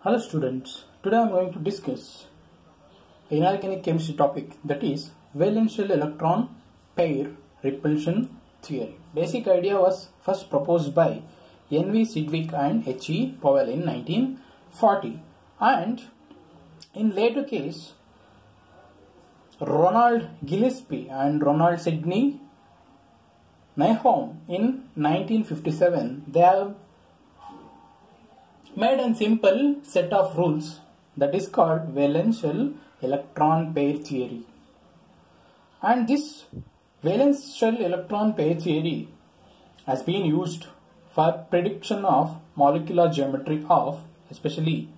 Hello students, today I am going to discuss inorganic chemistry topic, that is valence shell electron pair repulsion theory. Basic idea was first proposed by N.V. Sidgwick and H.E. Powell in 1940, and in later case Ronald Gillespie and Ronald Sidney Nyholm in 1957 they have made a simple set of rules that is called valence shell electron pair theory. And this valence shell electron pair theory has been used for prediction of molecular geometry of especially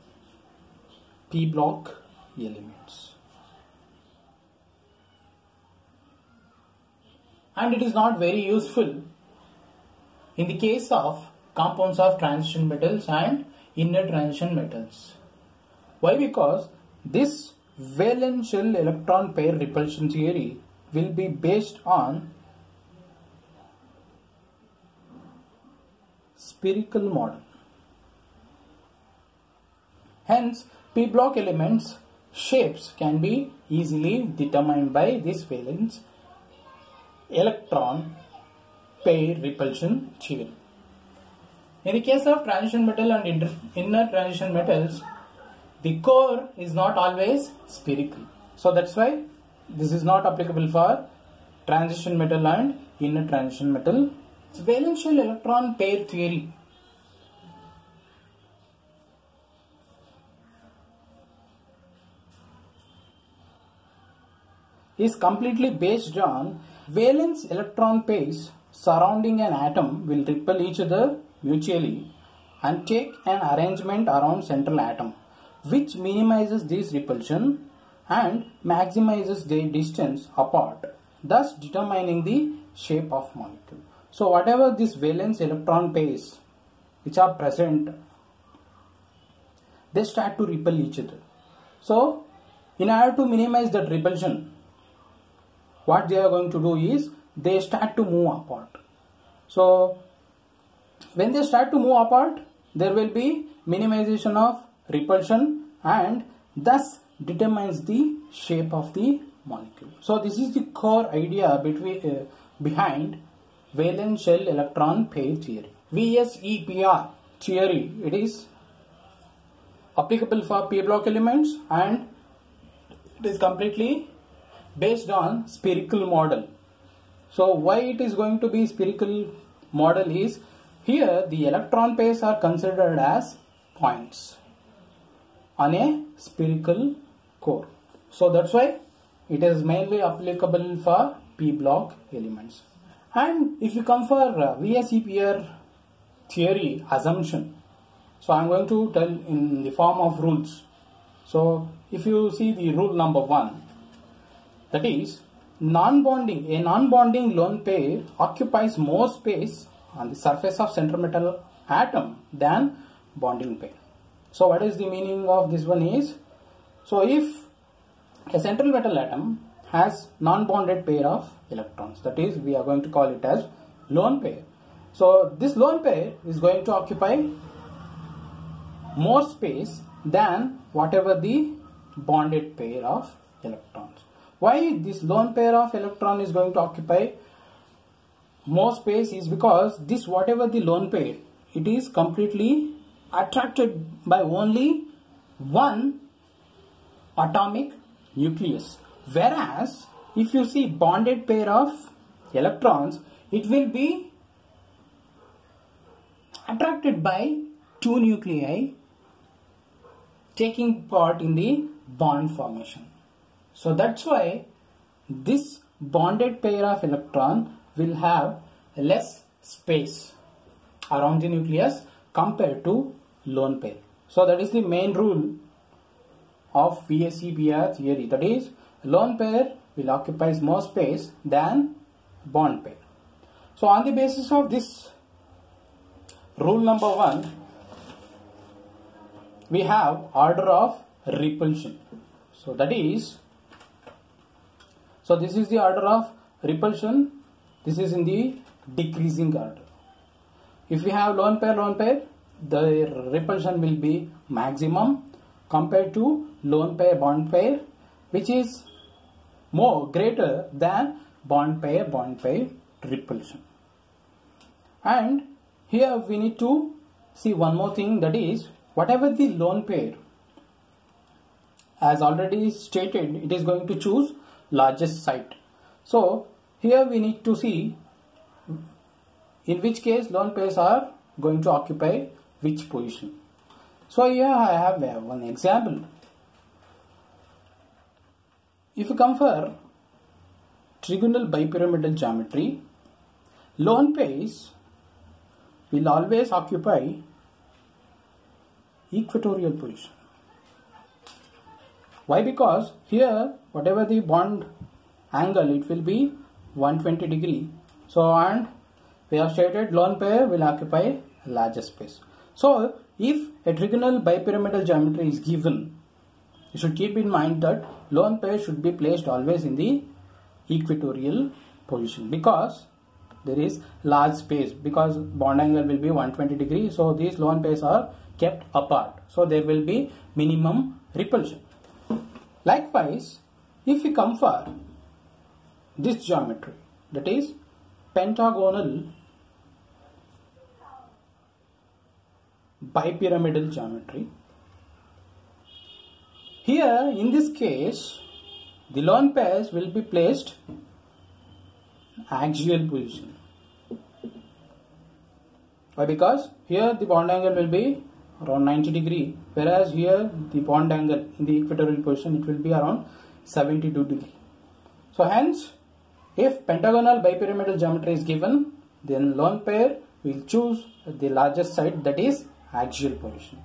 p block elements. And it is not very useful in the case of compounds of transition metals and inner transition metals. Why? Because this valence shell electron pair repulsion theory will be based on spherical model. Hence, p block elements shapes can be easily determined by this valence electron pair repulsion theory. In the case of transition metal and inner transition metals, the core is not always spherical. So that's why this is not applicable for transition metal and inner transition metal. Valence shell electron pair theory is completely based on valence electron pairs surrounding an atom will repel each other mutually and take an arrangement around central atom, which minimizes this repulsion and maximizes their distance apart, thus determining the shape of molecule. So whatever these valence electron pairs which are present, they start to repel each other. So in order to minimize that repulsion, what they are going to do is they start to move apart. So when they start to move apart, there will be minimization of repulsion and thus determines the shape of the molecule. So this is the core idea behind valence shell electron pair theory. VSEPR theory, it is applicable for p block elements and it is completely based on spherical model. So why it is going to be spherical model is, here the electron pairs are considered as points on a spherical core. So that's why it is mainly applicable for p block elements. And if you come for VSEPR theory assumption, so I am going to tell in the form of rules. So if you see the rule number 1, that is a non-bonding lone pair occupies more space on the surface of central metal atom than bonding pair. So what is the meaning of this one is, so if a central metal atom has non-bonded pair of electrons, that is we are going to call it as lone pair. So this lone pair is going to occupy more space than whatever the bonded pair of electrons. Why this lone pair of electron is going to occupy more space is because this whatever the lone pair, it is completely attracted by only one atomic nucleus. Whereas if you see bonded pair of electrons, it will be attracted by two nuclei taking part in the bond formation. So that's why this bonded pair of electron will have less space around the nucleus compared to lone pair. So that is the main rule of VSEPR theory, that is lone pair will occupy more space than bond pair. So on the basis of this rule number 1, we have order of repulsion. So that is, so this is the order of repulsion, this is in the decreasing order. If we have lone pair, the repulsion will be maximum compared to lone pair bond pair, which is more greater than bond pair repulsion. And here we need to see one more thing, that is whatever the lone pair, as already stated, it is going to choose largest site. So here we need to see in which case lone pairs are going to occupy which position. So here I have one example. If you come for trigonal bipyramidal geometry, lone pairs will always occupy equatorial position. Why? Because here whatever the bond angle, it will be 120 degree. So, and we have stated lone pair will occupy largest space. So if a trigonal bipyramidal geometry is given, you should keep in mind that lone pair should be placed always in the equatorial position, because there is large space, because bond angle will be 120 degree. So these lone pairs are kept apart, so there will be minimum repulsion. Likewise, if we come for this geometry, that is pentagonal bipyramidal geometry, here in this case the lone pairs will be placed axial position. Why? Because here the bond angle will be around 90 degree, whereas here the bond angle in the equatorial position, it will be around 72 degree. So hence, if pentagonal bipyramidal geometry is given, then lone pair will choose the largest side, that is axial position.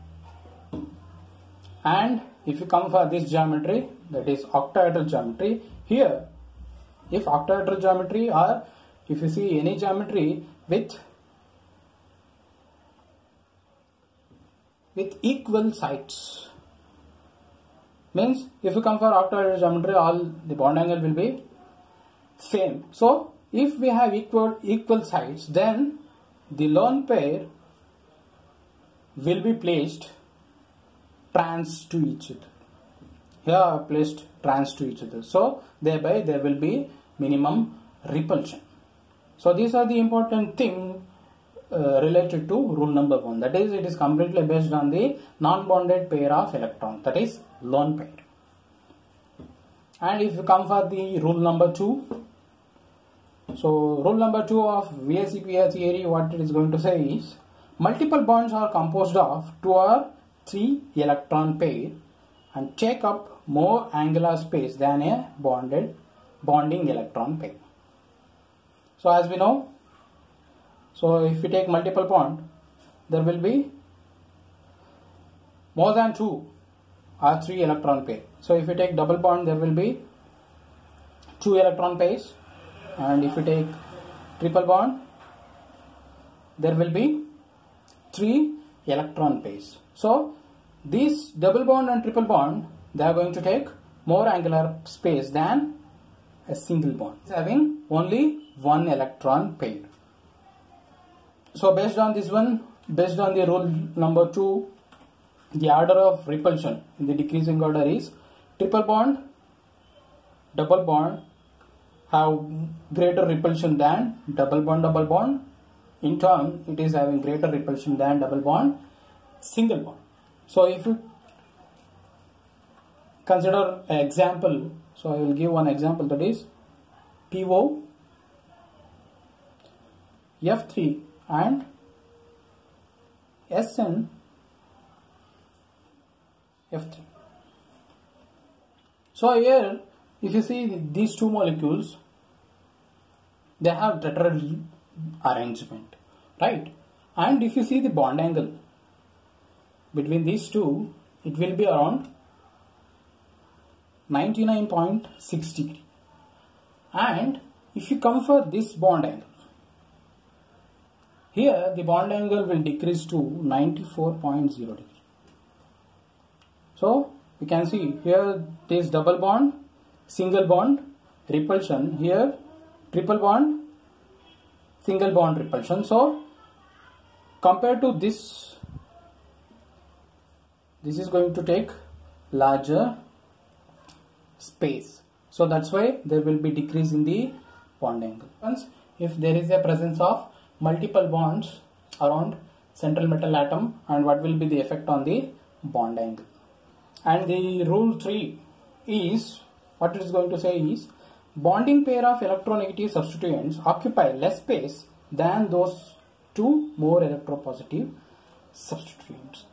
And if you come for this geometry, that is octahedral geometry, here if octahedral geometry, or if you see any geometry with equal sides, means if you come for octahedral geometry, all the bond angle will be same. So if we have equal sides, then the lone pair will be placed trans to each other. Here I have placed trans to each other, so thereby there will be minimum repulsion. So these are the important thing related to rule number 1, that is it is completely based on the non-bonded pair of electrons, that is lone pair. And if you come for the rule number 2, so rule number 2 of VSEPR theory, what it is going to say is multiple bonds are composed of 2 or 3 electron pair and take up more angular space than a bonding electron pair. So as we know, so if we take multiple bond, there will be more than 2 or 3 electron pair. So if we take double bond, there will be 2 electron pairs, and if we take triple bond, there will be 3 electron pairs. So these double bond and triple bond, they are going to take more angular space than a single bond, having only 1 electron pair. So based on this one, based on the rule number 2, the order of repulsion in the decreasing order is triple bond, double bond have greater repulsion than double bond. In turn, it is having greater repulsion than double bond, single bond. So if you consider an example, so I will give one example, that is PO, F3 and SN F3. So here if you see these two molecules, they have tetrahedral arrangement, right? And if you see the bond angle between these two, it will be around 99.6 degree. And if you come for this bond angle, here the bond angle will decrease to 94.0 degree. So we can see here this double bond, single bond, repulsion, here triple bond, single bond, repulsion. So compared to this this is going to take larger space. So that's why there will be decrease in the bond angle. Once if there is a presence of multiple bonds around central metal atom, and what will be the effect on the bond angle. And the rule 3 is, what it is going to say is, bonding pair of electronegative substituents occupy less space than those two more electropositive substituents.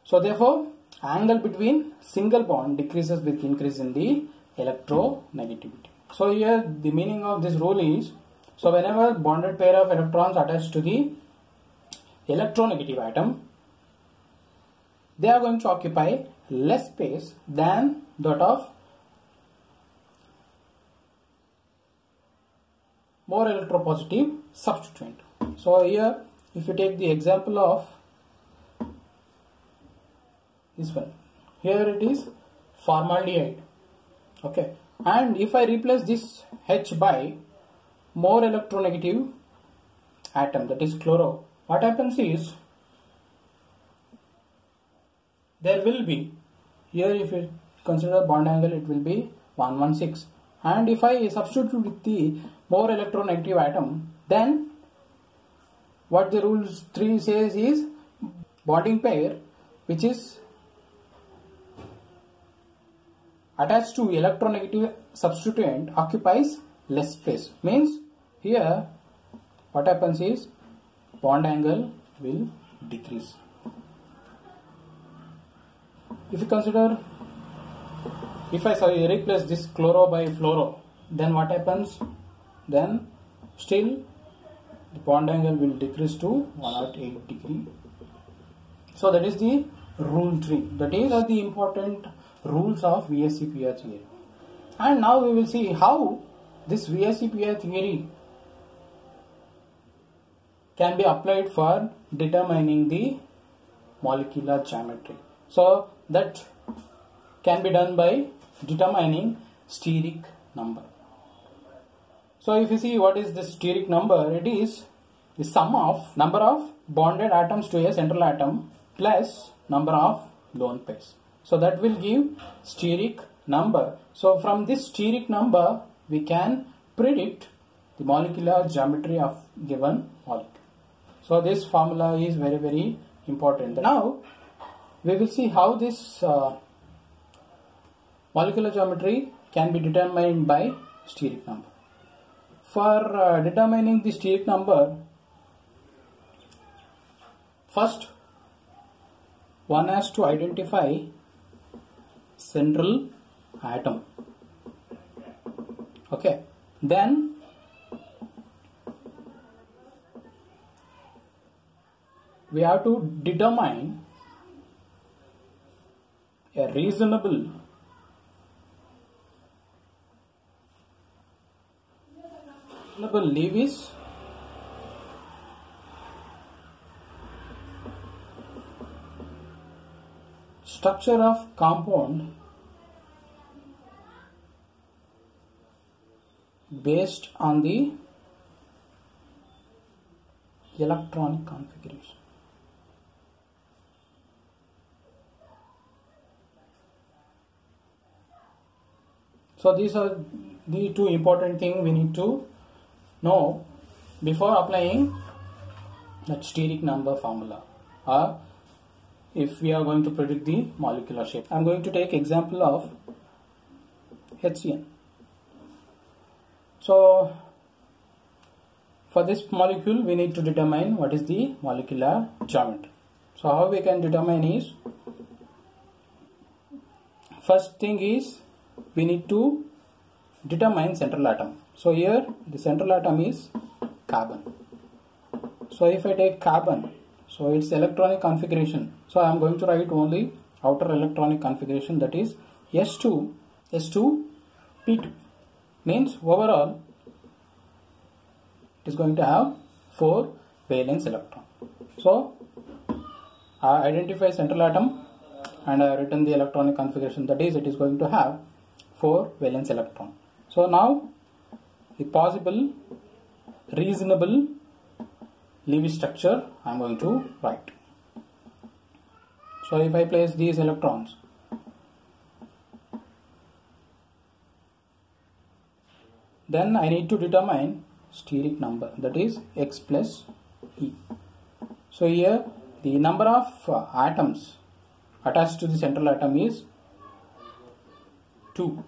So therefore, angle between single bond decreases with increase in the electronegativity. So here the meaning of this rule is, so whenever bonded pair of electrons attached to the electronegative atom, they are going to occupy less space than that of more electropositive substituent. So here if you take the example of this one, here it is formaldehyde, okay, and if I replace this H by more electronegative atom, that is chloro, what happens is, there will be, here if you consider bond angle, it will be 116, and if I substitute with the more electronegative atom, then what the rule 3 says is, bonding pair which is attached to electronegative substituent occupies less space. Means here what happens is, bond angle will decrease. If you consider, if I replace this chloro by fluoro, then what happens? Then still the bond angle will decrease to 108 degree. So that is the rule 3. That is the important rules of VSEPR theory. And now we will see how this VSEPR theory can be applied for determining the molecular geometry. So that can be done by determining steric number. So if you see what is the steric number, it is the sum of number of bonded atoms to a central atom plus number of lone pairs. So that will give steric number. So from this steric number we can predict the molecular geometry of given molecule. So this formula is very, very important. Now we will see how this molecular geometry can be determined by steric number. For determining the steric number, first one has to identify central atom. Okay, then we have to determine a reasonable Lewis structure of compound based on the electronic configuration. So these are the two important things we need to know before applying that steric number formula, or if we are going to predict the molecular shape. I am going to take example of HCN. So for this molecule we need to determine what is the molecular geometry. So how we can determine is, first thing is we need to determine central atom. So here the central atom is carbon. So if I take carbon, so its electronic configuration, so I am going to write only outer electronic configuration, that is S2 P2, means overall it is going to have 4 valence electron. So I identify central atom and I have written the electronic configuration, that is it is going to have 4 valence electron. So now the possible reasonable Lewis structure I am going to write. So if I place these electrons, then I need to determine steric number, that is X plus E. So here the number of atoms attached to the central atom is 2,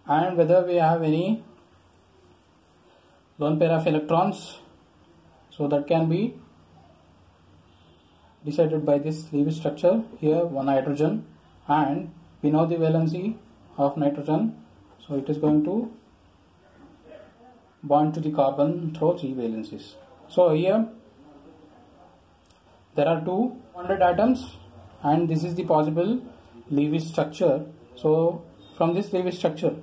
and whether we have any lone pair of electrons, so that can be decided by this Lewis structure. Here one nitrogen, and we know the valency of nitrogen, so it is going to bond to the carbon through 3 valencies. So here there are 2 bonded atoms, and this is the possible Lewis structure. So from this Lewis structure,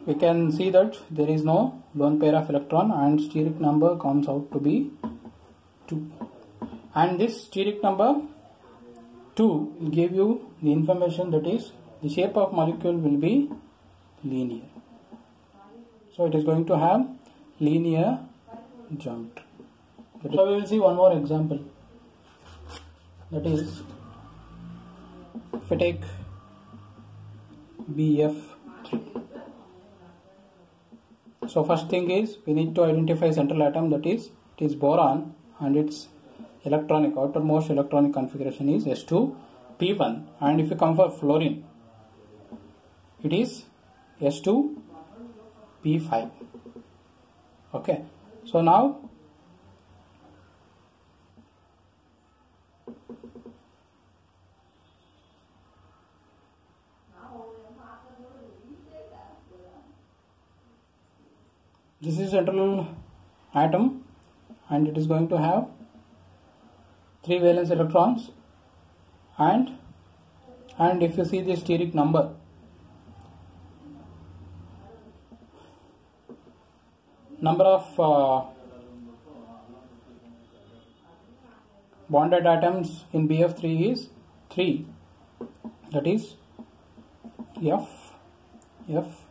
we can see that there is no lone pair of electron, and steric number comes out to be 2. And this steric number 2 will give you the information, that is the shape of molecule will be linear. So it is going to have linear geometry. So we will see one more example, that is if I take BF3. So first thing is we need to identify central atom, that is it is boron, and its electronic outermost electronic configuration is S2P1, and if you come for fluorine, it is S2P5. Okay, so now this is central atom, and it is going to have 3 valence electrons, and if you see the steric number, number of bonded atoms in BF3 is 3, that is F, F,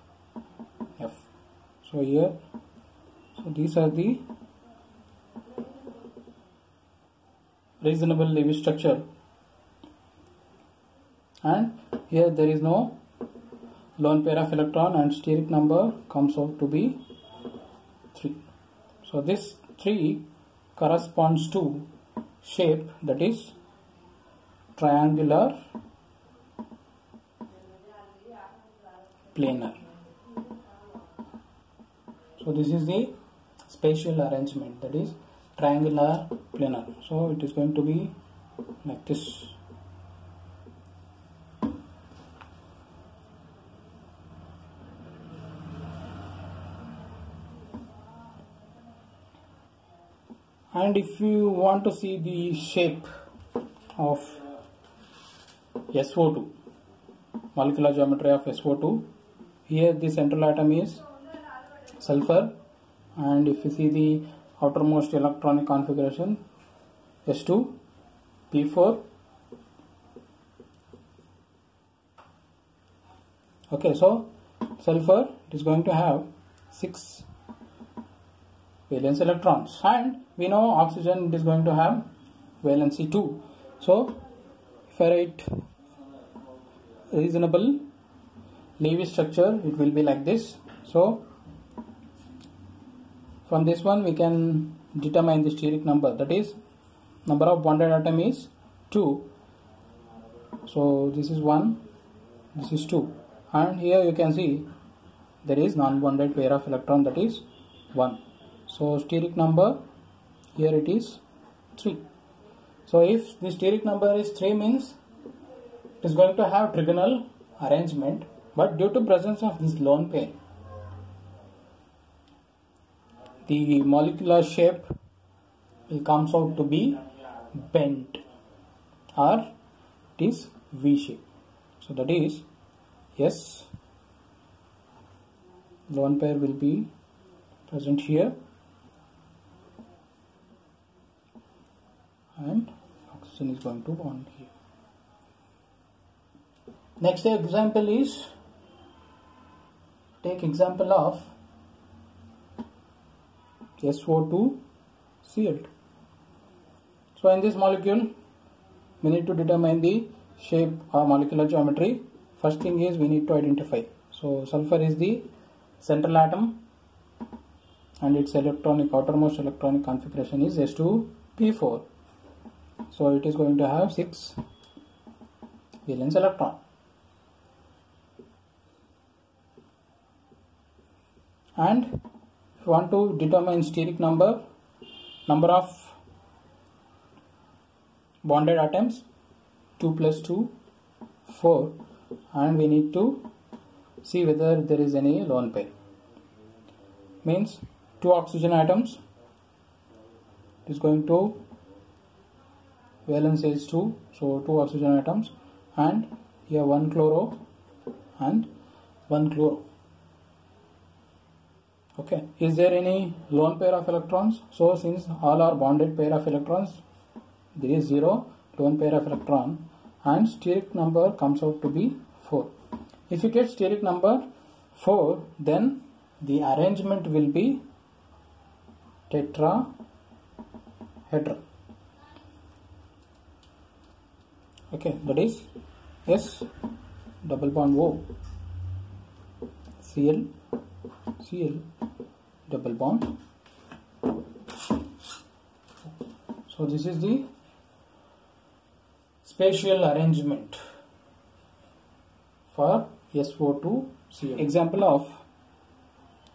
F. So here, so these are the reasonable Lewis structure, and here there is no lone pair of electron, and steric number comes out to be 3. So this 3 corresponds to shape, that is triangular planar. So this is the spatial arrangement, that is triangular planar. So it is going to be like this. And if you want to see the shape of SO2, molecular geometry of SO2, here the central atom is sulfur, and if you see the outermost electronic configuration S2P4. Okay, so sulfur is going to have 6 valence electrons, and we know oxygen is going to have valency 2. So if I write reasonable Lewis structure, it will be like this. So from this one we can determine the steric number, that is number of bonded atom is 2. So this is 1, this is 2, and here you can see there is non-bonded pair of electron, that is 1. So steric number here it is 3. So if the steric number is 3 means it is going to have trigonal arrangement, but due to presence of this lone pair, the molecular shape will comes out to be bent, or it is V shape. So that is S lone pair will be present here, and oxygen is going to bond here. Next example is take example of SO2Cl2. So in this molecule, we need to determine the shape or molecular geometry. First thing is we need to identify. So sulfur is the central atom and its outermost electronic configuration is S2P4. So it is going to have 6 valence electron. And if you want to determine steric number of bonded atoms, 2 plus 2, 4, and we need to see whether there is any lone pair. Means 2 oxygen atoms, it is going to valence is 2, so 2 oxygen atoms, and here 1 chloro and 1 chloro. Okay, is there any lone pair of electrons? So since all are bonded pair of electrons, there is 0 lone pair of electron, and steric number comes out to be 4. If you get steric number 4, then the arrangement will be tetrahedral. Okay, that is S double bond O, Cl, Cl double bond. So this is the spatial arrangement for SO2Cl. Example of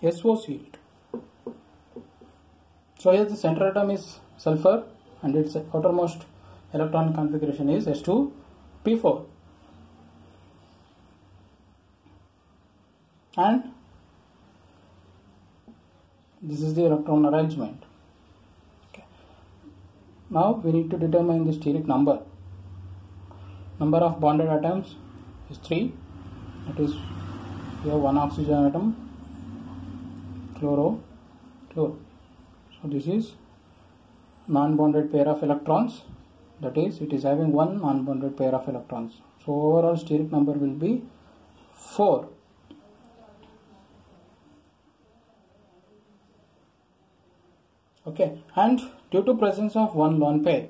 SOCl2. So here the center atom is sulfur and its outermost electron configuration is S2P4. And this is the electron arrangement. Okay. Now we need to determine the steric number. Number of bonded atoms is 3. That is, we have 1 oxygen atom, chloro. So this is non-bonded pair of electrons. That is, it is having 1 non-bonded pair of electrons. So overall steric number will be 4. Okay, and due to presence of 1 lone pair,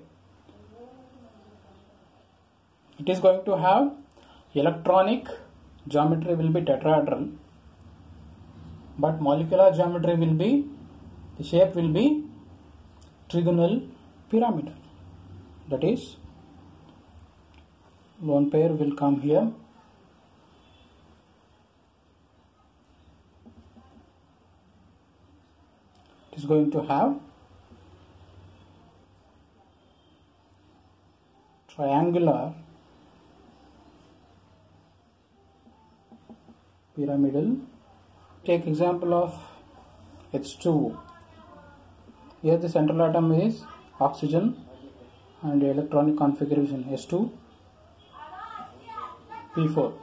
it is going to have electronic geometry will be tetrahedral, but molecular geometry will be, the shape will be trigonal pyramidal. That is, lone pair will come here, it is going to have triangular pyramidal. Take example of H2O. Here the central atom is oxygen and the electronic configuration S2P4.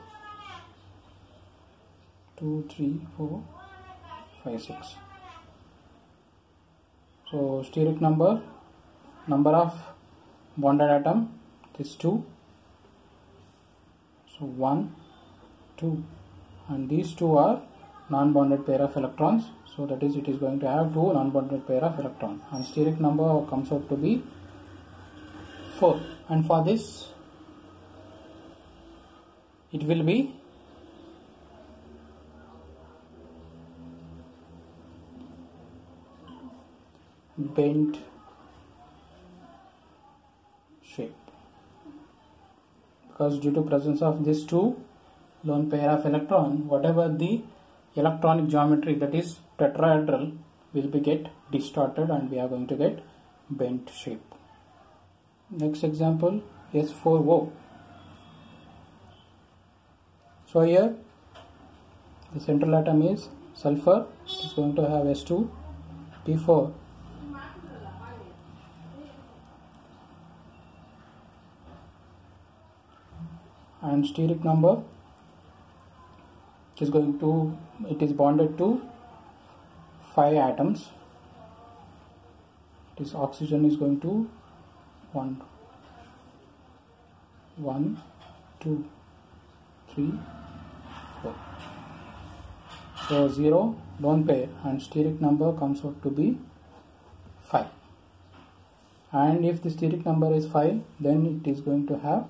2, 3, 4, 5, 6. So steric number of bonded atom is 2. So 1, 2, and these 2 are non-bonded pair of electrons. So that is, it is going to have 2 non-bonded pair of electrons, and steric number comes out to be 4. And for this, it will be bent shape, because due to presence of these 2 lone pair of electron, whatever the electronic geometry, that is tetrahedral, will be get distorted and we are going to get bent shape. Next example, S4O. So here the central atom is sulfur, it is going to have S2P4. And steric number is going to, it is bonded to 5 atoms. It is oxygen is going to 1, 2, 3, 4. So 0 lone pair and steric number comes out to be 5. And if the steric number is 5, then it is going to have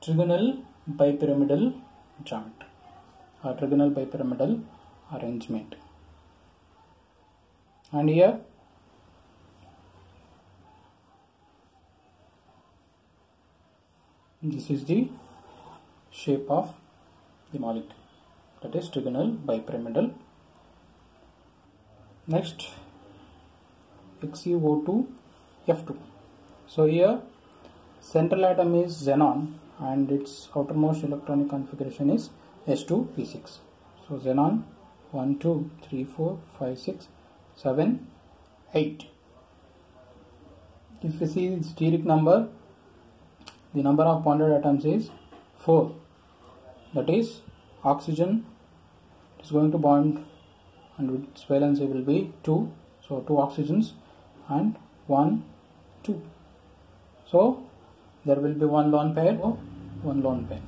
trigonal bipyramidal geometry or trigonal bipyramidal arrangement. And here this is the shape of the molecule, that is trigonal bipyramidal. Next, XeO2F2. So here central atom is xenon and its outermost electronic configuration is S2P6. So xenon 1, 2, 3, 4, 5, 6, 7, 8. If we see the steric number, the number of bonded atoms is 4. That is, oxygen is going to bond and its valency will be 2. So 2 oxygens and 1, 2. So there will be one lone pair or one lone pair.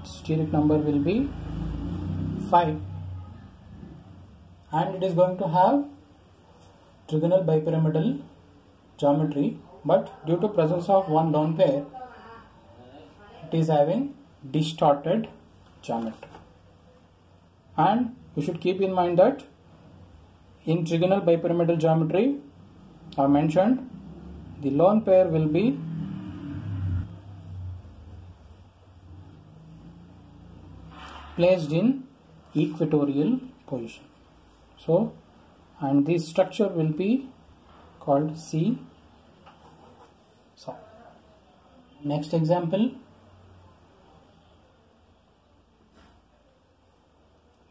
Steric number will be 5. And it is going to have trigonal bipyramidal geometry, but due to presence of one lone pair, it is having distorted geometry. And you should keep in mind that in trigonal bipyramidal geometry, I mentioned the lone pair will be placed in equatorial position. So, and this structure will be called C. So, next example,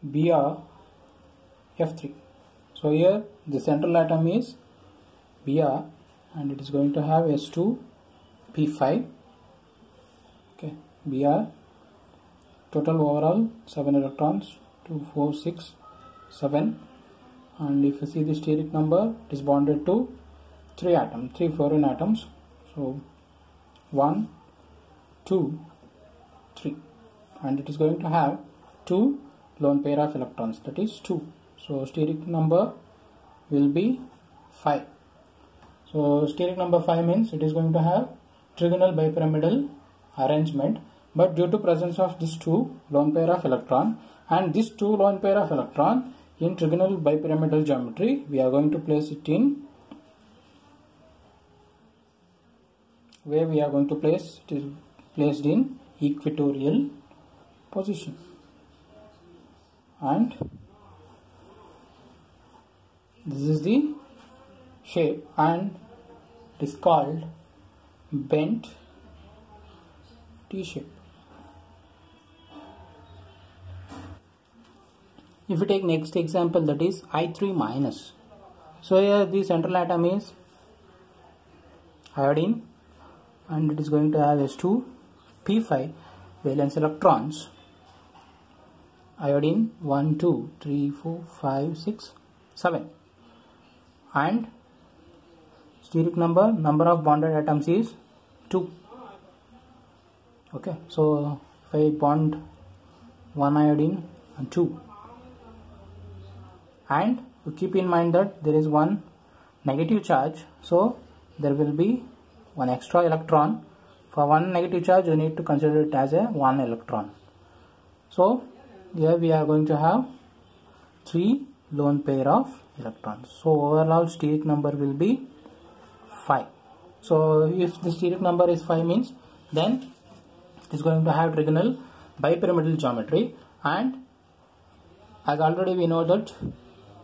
BrF3. So here the central atom is Br and it is going to have S2P5. Okay, Br, total overall 7 electrons, 2, 4, 6, 7. And if you see the steric number, it is bonded to 3 fluorine atoms. So 1, 2, 3. And it is going to have 2 lone pair of electrons, that is 2. So steric number will be 5. So steric number 5 means it is going to have trigonal bipyramidal arrangement, but due to presence of this 2 lone pair of electron and this 2 lone pair of electron in trigonal bipyramidal geometry, we are going to place it in where we are going to place it is placed in equatorial position. And this is the shape and it is called bent T-shape. If we take next example, that is I3 minus. So here the central atom is iodine and it is going to have S2P5 valence electrons. Iodine 1, 2, 3, 4, 5, 6, 7. And steric number of bonded atoms is 2. Okay, so if I bond 1 iodine and 2, and you keep in mind that there is one negative charge, so there will be one extra electron. For one negative charge, you need to consider it as a 1 electron. So here we are going to have 3 lone pair of electrons. So overall steric number will be 5. So if the steric number is 5 means then it is going to have trigonal bipyramidal geometry, and as already we know that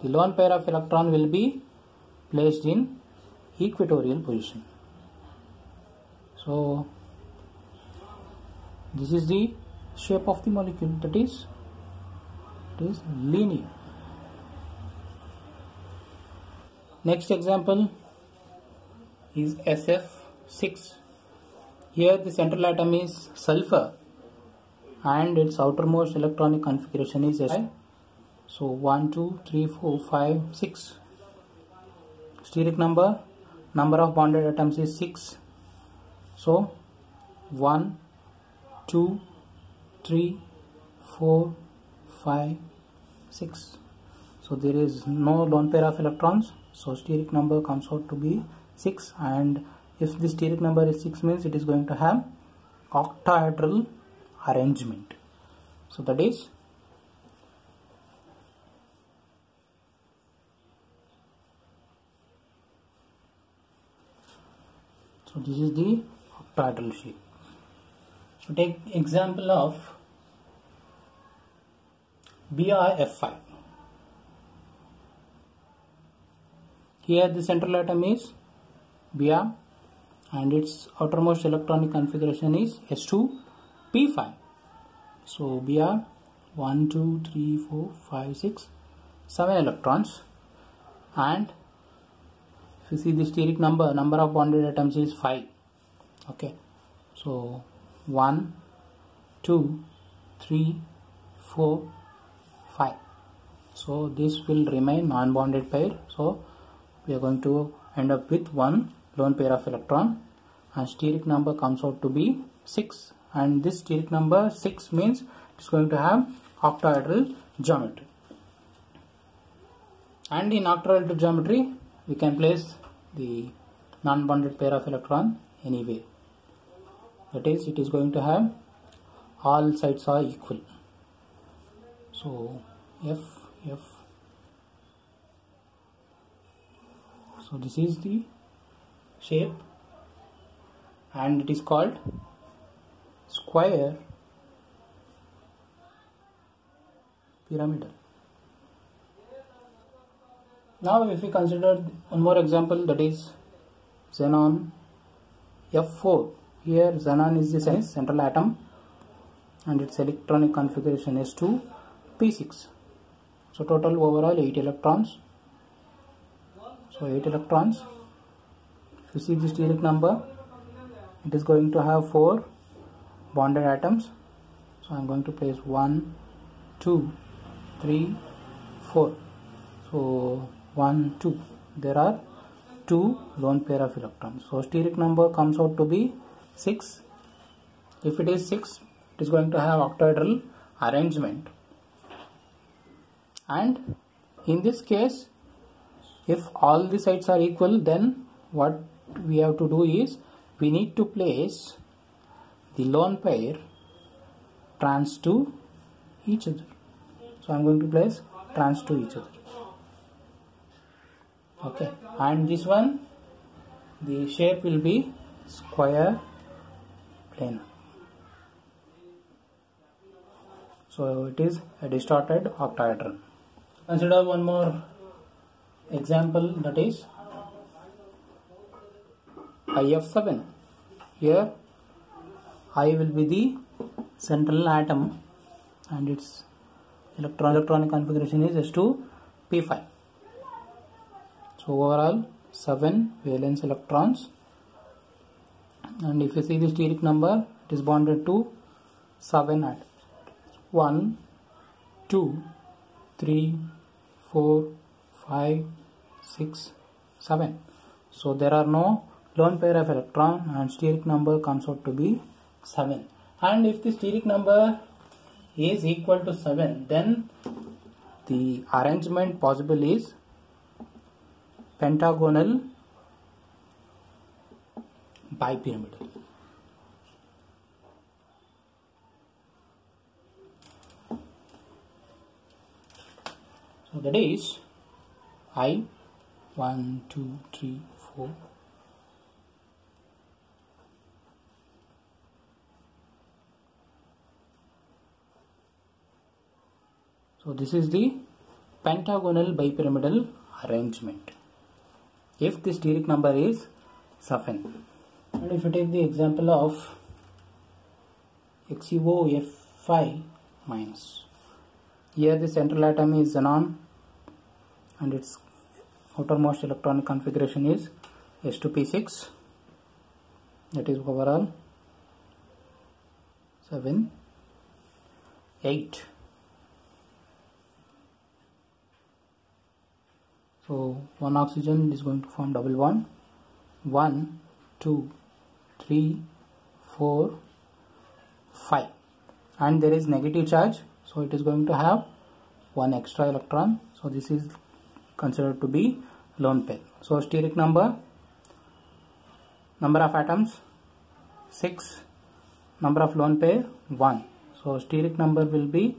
the lone pair of electron will be placed in equatorial position. So this is the shape of the molecule, that is it is linear. Next example is SF6. Here the central atom is sulfur and its outermost electronic configuration is Si. So 1, 2, 3, 4, 5, 6. Steric number of bonded atoms is 6. So 1, 2, 3, 4, 5, 6. So there is no lone pair of electrons, so steric number comes out to be 6, and if the steric number is 6 means it is going to have octahedral arrangement. So that is this is the octahedral shape. So take example of BrF5. Here the central atom is Br and its outermost electronic configuration is S2p5. So Br 1, 2, 3, 4, 5, 6, 7 electrons, and if you see the steric number of bonded atoms is 5. Okay, so 1, 2, 3, 4, 5. So this will remain non-bonded pair. So we are going to end up with one lone pair of electron, and steric number comes out to be 6, and this steric number 6 means it's going to have octahedral geometry. And in octahedral geometry we can place the non-bonded pair of electron anywhere. That is, it is going to have all sides are equal. So F. So this is the shape, and it is called square pyramidal. Now if we consider one more example, that is xenon F4. Here xenon is the central atom and its electronic configuration is S2p6. So total overall 8 electrons. So 8 electrons. If you see the steric number, it is going to have 4 bonded atoms. So I am going to place 1, 2, 3, 4. So 1, 2. There are 2 lone pair of electrons. So steric number comes out to be 6. If it is 6, it is going to have octahedral arrangement. And in this case, if all the sides are equal, then what we have to do is we need to place the lone pair trans to each other. So I am going to place trans to each other. Okay, and this one, the shape will be square planar. So it is a distorted octahedron. Consider one more example, that is IF7. Here I will be the central atom and its electronic configuration is S2p5. So overall 7 valence electrons, and if you see the steric number, it is bonded to 7 atoms. 1, 2, 3, 4, 5, 6, 7. So there are no lone pair of electron and steric number comes out to be 7. And if the steric number is equal to 7, then the arrangement possible is pentagonal bipyramidal. So that is I 1, 2, 3, 4. So this is the pentagonal bipyramidal arrangement if the steric number is 7. And if you take the example of XeO F5-, here the central atom is xenon and its outermost electronic configuration is S2p6. That is overall 7, 8. So one oxygen is going to form double bond. 1, 2, 3, 4, 5, and there is negative charge. So it is going to have one extra electron. So this is considered to be lone pair. So steric number of atoms 6, number of lone pair 1. So steric number will be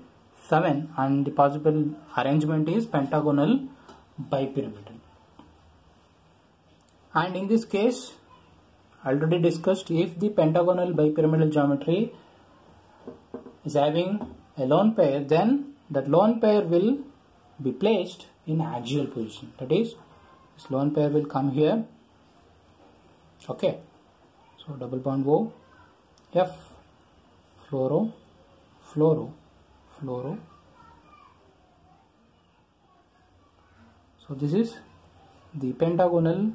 7 and the possible arrangement is pentagonal bipyramidal. And in this case, already discussed, if the pentagonal bipyramidal geometry is having a lone pair, then that lone pair will be placed in axial position. That is, this lone pair will come here. Okay, so double bond O, F, fluoro, fluoro, fluoro. So this is the pentagonal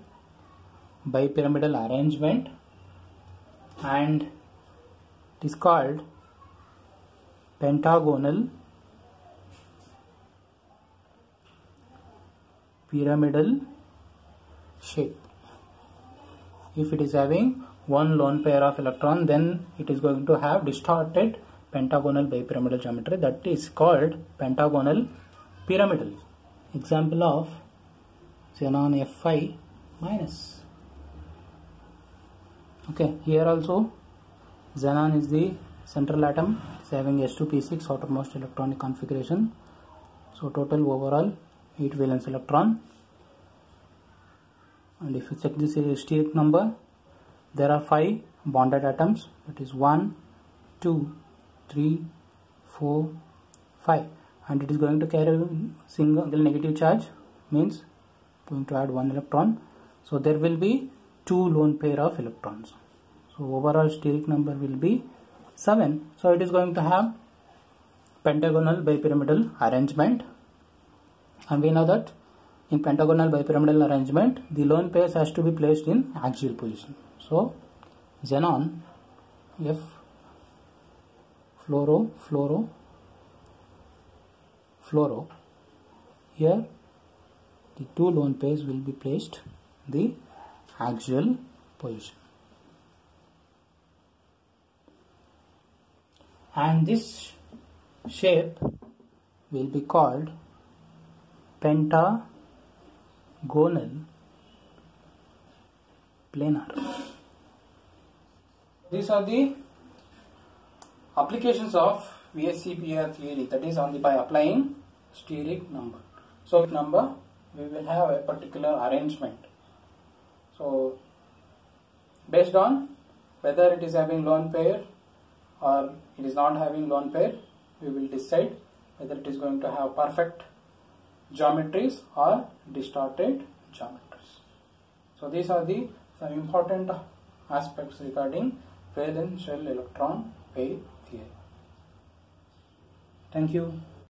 bipyramidal arrangement, and it is called pentagonal pyramidal shape. If it is having one lone pair of electron, then it is going to have distorted pentagonal bipyramidal geometry, that is called pentagonal pyramidal. Example of xenon Fi minus. Okay, here also xenon is the central atom, it's having S2p6 outermost electronic configuration. So total overall 8 valence electron. And if you check this steric number, there are 5 bonded atoms, that is 1, 2, 3, 4, 5, and it is going to carry a single negative charge, means going to add 1 electron. So there will be 2 lone pair of electrons. So overall steric number will be 7. So it is going to have pentagonal bipyramidal arrangement, and we know that in pentagonal bipyramidal arrangement the lone pairs has to be placed in axial position. So xenon F, fluoro, fluoro, fluoro, here the 2 lone pairs will be placed in the axial position. And this shape will be called pentagonal planar. These are the applications of VSEPR theory, that is by applying steric number. So number, we will have a particular arrangement. So based on whether it is having lone pair or it is not having lone pair, we will decide whether it is going to have perfect geometries or distorted geometries. So these are the some important aspects regarding valence shell electron pair theory. Thank you.